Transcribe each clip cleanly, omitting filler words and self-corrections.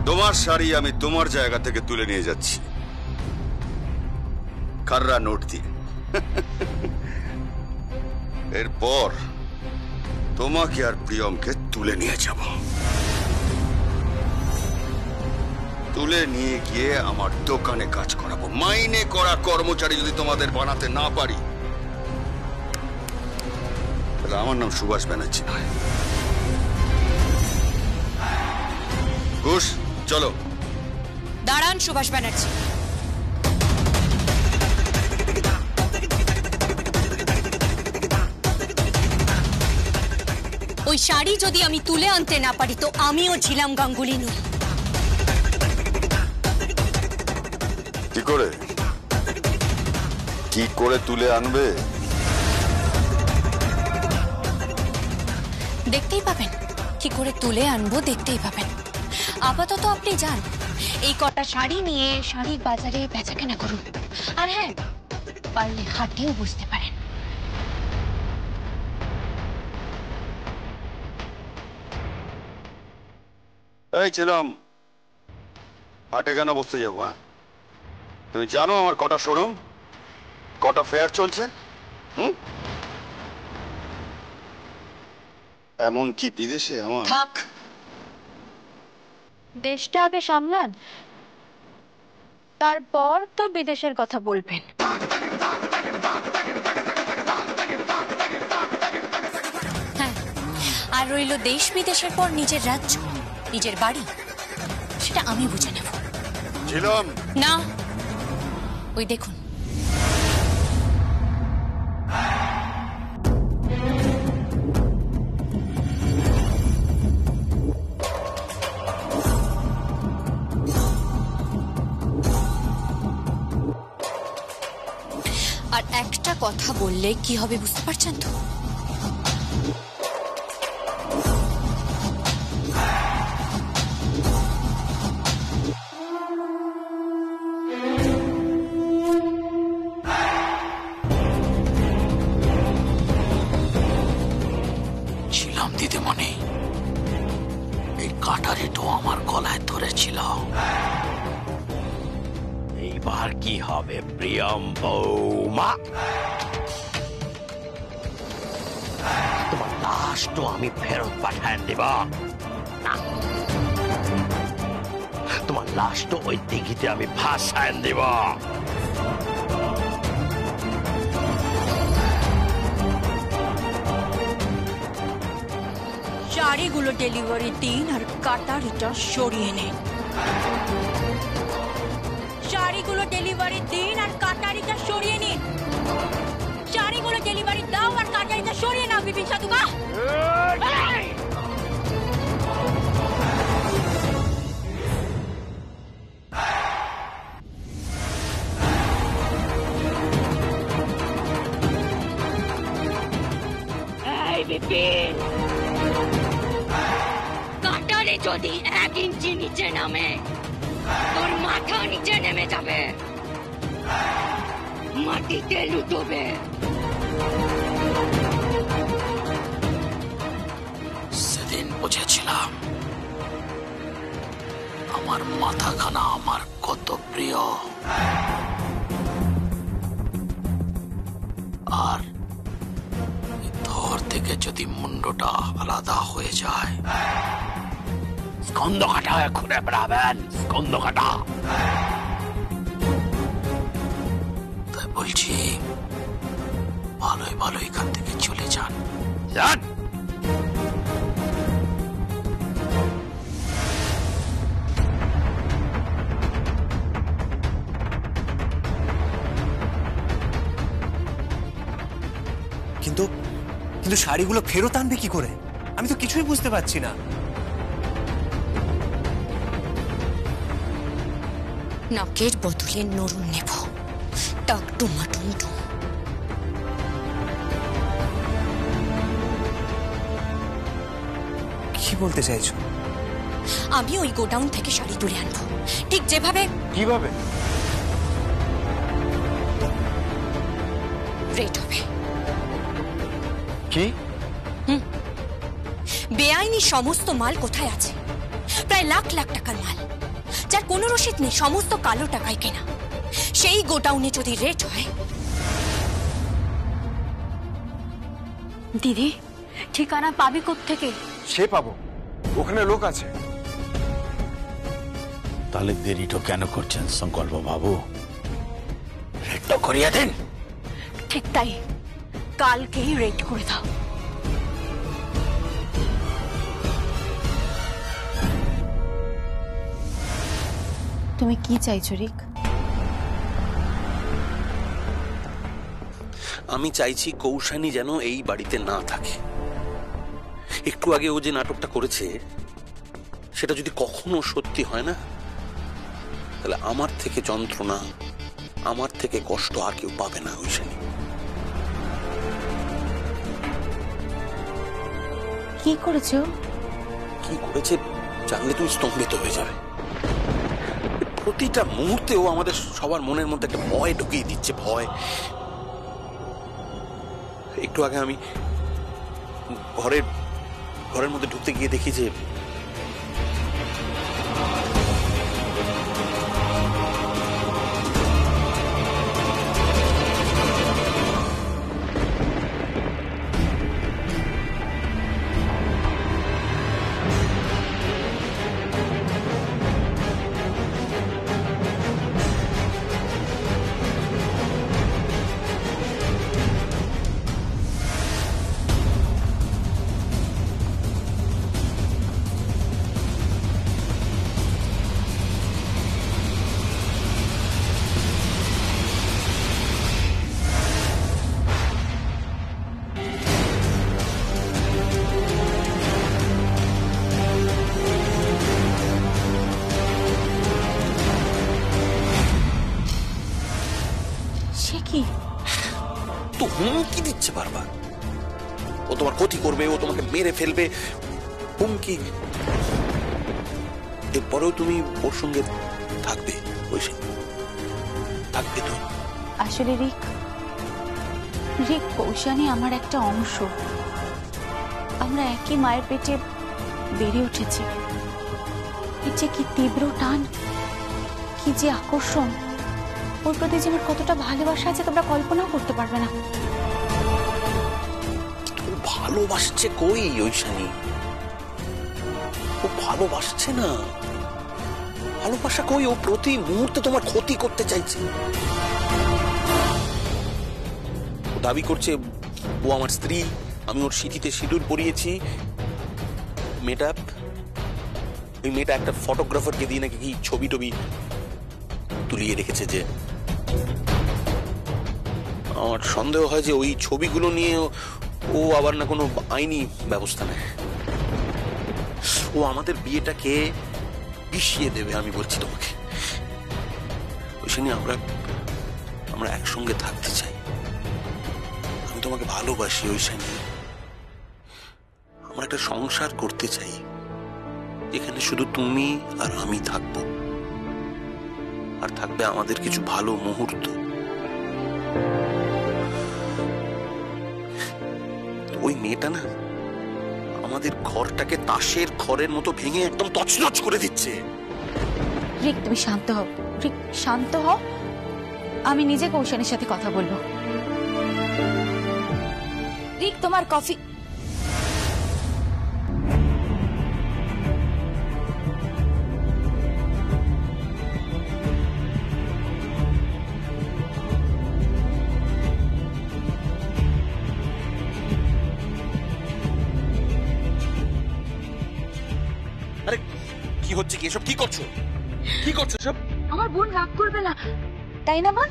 তোমার শাড়ি আমি তোমার জায়গা থেকে তুলে নিয়ে যাচ্ছি, খাররা নোট দিয়ে। এরপর তোমাকে আর প্রিয়মকে তুলে নিয়ে যাব। তুলে নিয়ে গিয়ে আমার দোকানে কাজ করাবো। মাইনে করা কর্মচারী যদি তোমাদের বানাতে না পারি, তাহলে আমার নাম সুভাষ ব্যানার্জি নয়। ঘোষ, চলো। দাঁড়ান সুভাষ ব্যানার্জি, ওই শাড়ি যদি আমি তুলে আনতে না পারি তো আমিও ছিলাম গাঙ্গুলি নই। কি করে তুলে আনবে? দেখতেই পাবেন কি করে তুলে আনবো, দেখতেই পাবেন। আপাতত আপনি যান, এই কটা শাড়ি নিয়ে শাড়ির বাজারে বেচা কেনা করুন। আর হ্যাঁ, পারলে হাটেও বুঝতে পারেন। এই ছিলাম, হাটে কেন বসতে যাবো? তুমি জানো আমার কটা শোরুম, কটা ফেয়ার চলছে? এমন কি বিদেশে আমার? থাক, দেশটা আগে সামলান, তারপর তো বিদেশের কথা বলবেন। হ্যাঁ, আর রইল দেশ বিদেশের পর নিজের রাজ্য, নিজের বাড়ি, সেটা আমি বুঝে নেব। ছিলাম না, ওই দেখুন, আর একটা কথা বললে কি হবে বুঝতে পারছেন তো? ছিলাম দিদিমণি, এই কাটারিটো আমার গলায় ধরেছিল। এইবার কি হবে প্রিয়ম বৌমা? তোমার লাশটো আমি ফেরত পাঠায় দেব না, তোমার লাশটো ওই দিঘিতে আমি ভাসায় দেব। শাড়িগুলো ডেলিভারি দিন আর কাটারিটা সরিয়ে নিন। শাড়িগুলো ডেলিভারি দিন আর কাটারিটা সরিয়ে নিন। শাড়িগুলো ডেলিভারি দাও আর কাটারিটা সরিয়ে নাও বিপিন সাধুকা। এই বিপিন, কাটারি যদি 1 ইঞ্চি নিচে নামে তোর মাথা নিচে নেমে যাবে, মাটিতে লুটোবে। সেদিন বুঝেছিলাম আমার মাথাখানা আমার কত প্রিয়, আর ধর থেকে যদি মুন্ডটা আলাদা হয়ে যায়, স্কন্ধ কাটা হয়ে ঘুরে বেড়াবেন, স্কন্ধ কাটা। তাই বলছি ভালোই ভালো এখান থেকে চলে যান, যান। কিন্তু কিন্তু শাড়িগুলো ফেরত আনবে কি করে? আমি তো কিছুই বুঝতে পারছি না। নাকের বদলে নরুন নেব, টাকটু মাটুমটু। কি বলতে চাইছো? আমি ওই গোডাউন থেকে শাড়ি তুলে আনবো, ঠিক যেভাবে। কিভাবে? রেট হবে। কি? বেআইনি সমস্ত মাল কোথায় আছে? প্রায় লাখ লাখ টাকার মাল, যার কোনো রসিদ নেই, সমস্ত কালো টাকায় কেনা, সেই গোডাউনে যদি রেট হয়। দিদি, ঠিকানা পাবি কোত্থেকে? সে পাবো, ওখানে লোক আছে। তাহলে দেরিটা কেন করছেন সংকল্প বাবু? রেটটা করিয়ে দেন। ঠিক তাই, কালকেই রেট করে দাও। তুমি কি চাইছো রিক? আমি চাইছি কৌশানী যেন এই বাড়িতে না থাকে। একটু আগে ও যে নাটকটা করেছে সেটা যদি কখনো সত্যি হয় না, তাহলে আমার থেকে যন্ত্রণা, আমার থেকে কষ্ট আর কেউ পাবে না কৌশানী। কি করেছো? কি করেছে জানলে তুমি স্তম্ভিত হয়ে যাবে। প্রতিটা মুহূর্তে ও আমাদের সবার মনের মধ্যে একটা ভয় ঢুকিয়ে দিচ্ছে, ভয়। একটু আগে আমি ঘরের মধ্যে ঢুকতে গিয়ে দেখি যে তো হুমকি দিচ্ছে বারবার। ও তোমার ক্ষতি করবে, ও তোমাকে মেরে ফেলবে, হুমকি। এরপরেও তুমি ওর সঙ্গে থাকবে, থাকবে তো? আসলে রিক, কৌশানী আমার একটা অংশ। আমরা একই মায়ের পেটে বেড়ে উঠেছি। এর যে কি তীব্র টান, কি যে আকর্ষণ, ওর প্রতি যে আমার কতটা ভালোবাসা আছে তোমরা কল্পনাও করতে পারবে না। ও ভালোবাসছে কই ঐশানী? ও ভালোবাসছে না। ভালোবাসা কই? ও প্রতি মুহূর্তে তোমার ক্ষতি করতে চাইছে। ও দাবি করছে ও আমার স্ত্রী, আমি ওর সিঁথিতে সিঁদুর পরিয়েছি। ওই মেয়েটা একটা ফটোগ্রাফারকে দিয়ে নাকি কি ছবি টবি তুলিয়ে রেখেছে। যে আমার সন্দেহ হয় যে ওই ছবিগুলো নিয়ে ও আবার না কোনো আইনি ব্যবস্থা নেয়। ও আমাদের বিয়েটাকে পিছিয়ে দেবে, আমি বলছি তোমাকে। ওইখানে আমরা একসঙ্গে থাকতে চাই। আমি তোমাকে ভালোবাসি ওইখানে। আমরা একটা সংসার করতে চাই যেখানে শুধু তুমি আর আমি থাকবো, আর থাকবে আমাদের কিছু ভালো মুহূর্ত। ওই মেয়েটা না আমাদের ঘরটাকে তাসের ঘরের মতো ভেঙে একদম তছনছ করে দিচ্ছে। রিক, তুমি শান্ত হও। রিক, শান্ত হও। আমি নিজে কৌশানীর সাথে কথা বলবো। রিক, তোমার কফি। আরে কি হচ্ছে? কি এসব কি করছো? কি করছো সব? আমার বোন রাগ করবে না, তাই না বোন?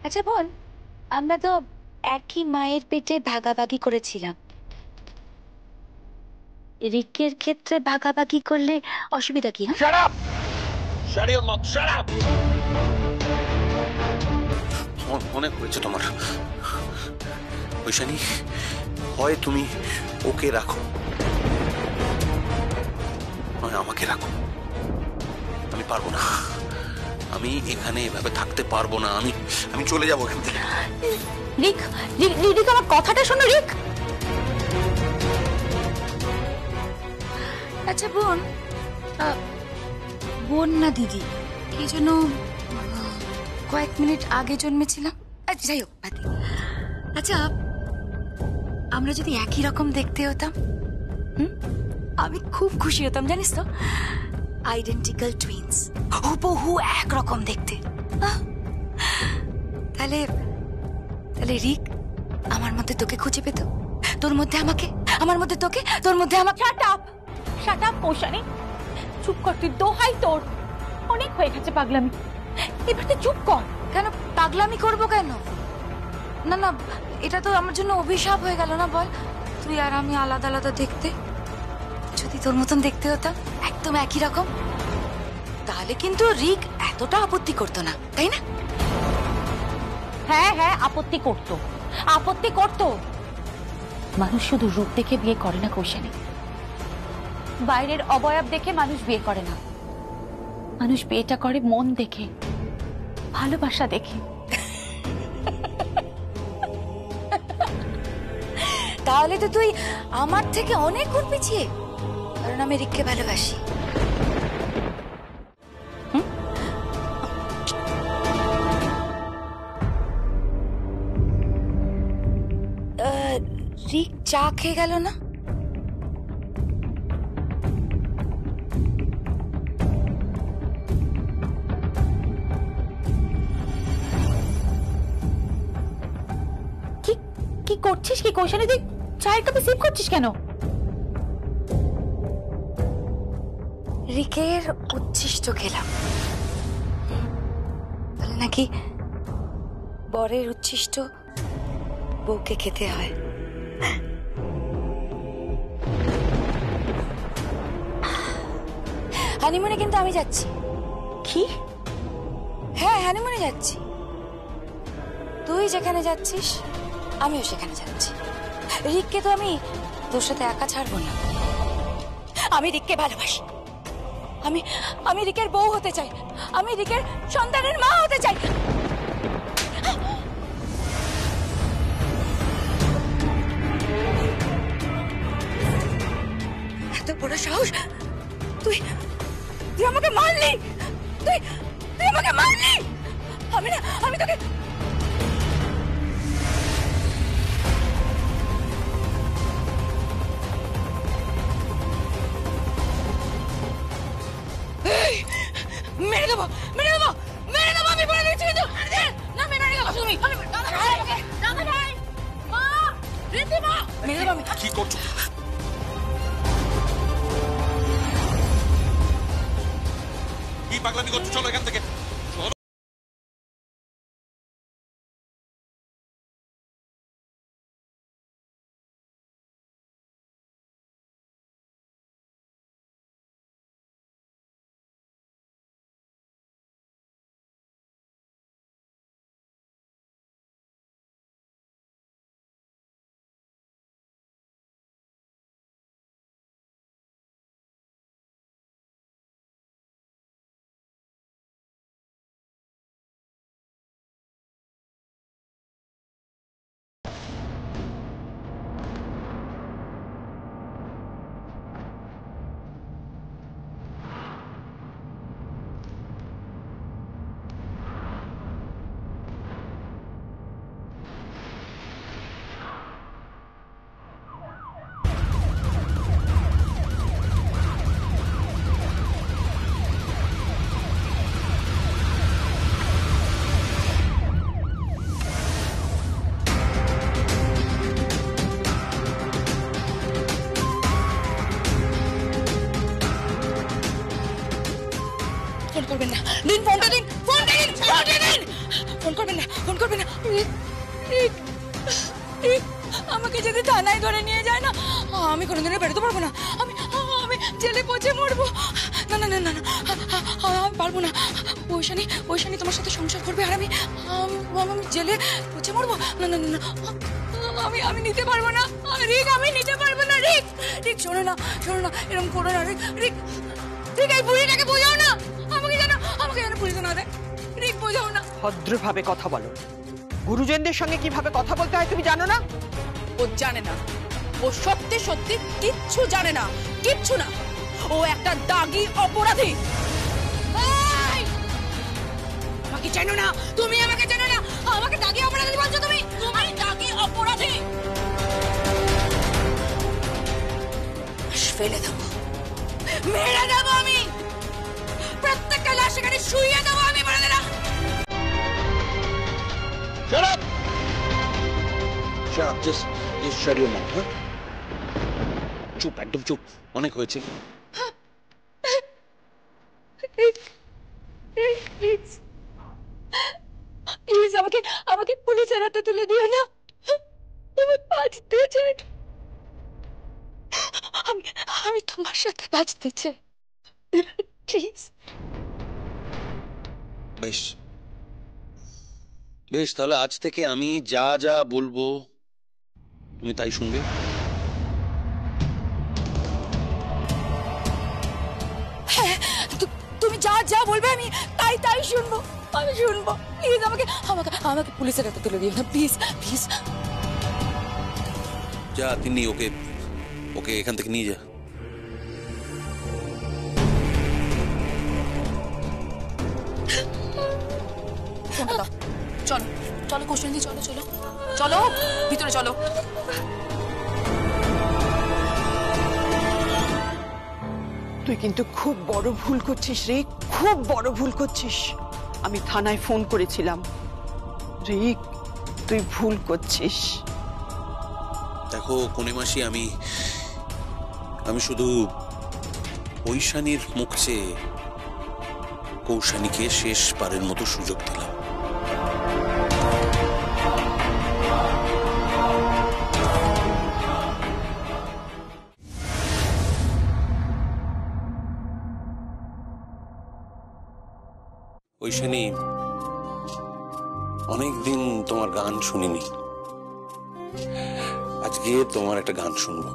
আচ্ছা বোন, আমরা তো একই মায়ের পেটে ভাগাভাগি করেছিলাম। রিকের ক্ষেত্রে ভাগাভাগি করলে অসুবিধা কি? Shut up! Shut your mouth! Shut up! অনেক হয়েছে তোমার ঐশানী। হয় তুমি ওকে রাখো, নয় আমাকে রাখো। আমি পারবো না, আমি এখানে এভাবে থাকতে পারবো না। আমি চলে যাবো এখান থেকে। রিক, রিক, রিক, আমার কথাটা শোনো রিক। আচ্ছা বোন, বোন না দিদি, কি যেন কয়েক মিনিট আগে জন্মেছিলাম। আচ্ছা যাই হোক, বাদ দিই। আচ্ছা, আমরা যদি একই রকম দেখতে হতাম, আমি খুব খুশি হতাম, জানিস তো। আইডেন্টিক্যাল টুইনস, হুবহু একরকম দেখতে। তাহলে তাহলে রিক আমার মধ্যে তোকে খুঁজে পেত, তোর মধ্যে আমাকে, আমার মধ্যে তোকে, তোর মধ্যে আমাকে। শাট আপ কৌশানী, চুপ কর তুই, দোহাই তোর, অনেক হয়ে গেছে পাগলামি, এবার তুই চুপ কর। কেন পাগলামি করবো কেন? না না, এটা তো আমার জন্য অভিশাপ হয়ে গেল না, বল। তুই আর আমি আলাদা আলাদা দেখতে, যদি তোর মতন দেখতে হতাম একদম একই রকম, তাহলে কিন্তু রিক এতটা আপত্তি করতো না, তাই না? হ্যাঁ হ্যাঁ, আপত্তি করতো, আপত্তি করতো। মানুষ শুধু রূপ দেখে বিয়ে করে না কৌশানী, বাইরের অবয়ব দেখে মানুষ বিয়ে করে না, মানুষ বিয়েটা করে মন দেখে, ভালোবাসা দেখে। তাহলে তো তুই আমার থেকে অনেক গুণ পিছিয়ে, কারণ আমি রিককে ভালোবাসি। রিক চা খেয়ে গেল না? কি কি করছিস কি কৌশানী? তুই চায়ের কাপে সিপ করছিস কেন? রিকের উচ্ছিষ্ট খেলাম, বলে নাকি বরের উচ্ছিষ্ট বউকে খেতে হয়। হানিমুনে কিন্তু আমি যাচ্ছি। কি? হ্যাঁ, হানিমুনে যাচ্ছি। তুই যেখানে যাচ্ছিস আমিও সেখানে যাচ্ছি। রিককে তো আমি তোর সাথে একা ছাড়বো না। আমি রিককে ভালোবাসি, আমি রিকের বউ হতে চাই, আমি রিকের সন্তানের মা হতে চাই। এত বড় সাহস! তুই আমাকে মারলি, তুই আমাকে মারলি। আমি তোকে মেরে দেবো, মেরে দেবো, মেরে দেবো, আমি বলে দিচ্ছি কিন্তু। না, মেরে দেবো তুমি। মা, রীতিমা, মেরে দেবো আমি। কি করছো? কি পাগলামি করছো? চলো এখান থেকে। ফোন করবেন না, দিন ফোনটা দিন, ফোনটা দিন, ফোনটা দিন। ফোন করবেন না, ফোন করবেন না। আমাকে যদি থানায় ধরে নিয়ে যায় না, আমি কোনোদিনও বেরোতে পারবো না। আমি জেলে পচে মরবো। না না না না না, আমি পারবো না। ওইশানি তোমার সাথে সংসার করবে আর আমি জেলে পচে মরবো। না না না না, আমি নিতে পারবো না রিক, আমি নিতে পারবো না। রিক শোনো না, এরকম করো না রিক। এই বুড়িটাকে বোঝাও না, আমাকে যেন পুলিশে না দেয়। রিক বোঝাও না। ভদ্রভাবে কথা বলো। গুরুজনদের সঙ্গে কিভাবে কথা বলতে হয় তুমি জানো না? ও জানে না, ও সত্যি সত্যি কিচ্ছু জানে না, কিচ্ছু না। ও একটা দাগী অপরাধী। আমাকে চেনো না, তুমি আমাকে চেনো না, আমাকে দাগী অপরাধী বলছো তুমি? তুমি দাগী অপরাধী। ফেলে দেবো, মেরে দেবো আমি, প্রত্যেকটা লাশ এখানে শুইয়ে দেবো আমি, বলে দিলাম। চুপ, একদম চুপ, অনেক হয়েছে। প্লিজ আমাকে আমাকে পুলিশের হাতে তুলে দিও না, আমার বাঁচতে চাই, আমি তোমার সাথে বাঁচতে চাই, প্লিজ। বেশ বেশ, তাহলে আজ থেকে আমি যা যা বলবো তুমি তাই শুনবে। তুমি যা যা বলবে আমি তাই তাই শুনবো, আমি শুনবো। প্লিজ আমাকে আমাকে আমাকে পুলিশের হাতে তুলে দিও না, প্লিজ প্লিজ। যা তিনি, ওকে ওকে এখান থেকে নিয়ে যা। চলো চলো কোশ্চেন দি, চলো চলো চলো ভিতরে চলো। তুই কিন্তু খুব বড় ভুল করছিস রে, খুব বড় ভুল করছিস। আমি থানায় ফোন করেছিলাম, রিক তুই ভুল করছিস। দেখো কনেমাসি, আমি শুধু ঐশানীর মুখ চেয়ে কৌশানীকে শেষ পারের মতো সুযোগ দিলাম। ঐশানী, অনেকদিন তোমার গান শুনিনি, আজকে তোমার একটা গান শুনবো।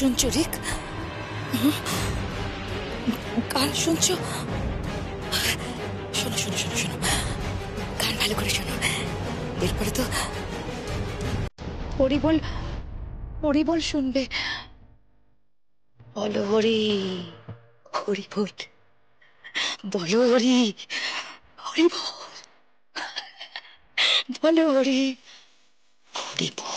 শুনছো রিক? কান শুনছো? শোনো শোনো শোনো শোনো, কান ভালো করে শোনো। এরপরে তো হরিবল, হরিবল শুনবে। বলো হরি, হরি বল, বলো হরি, হরি বল, বলো হরি, হরি বল।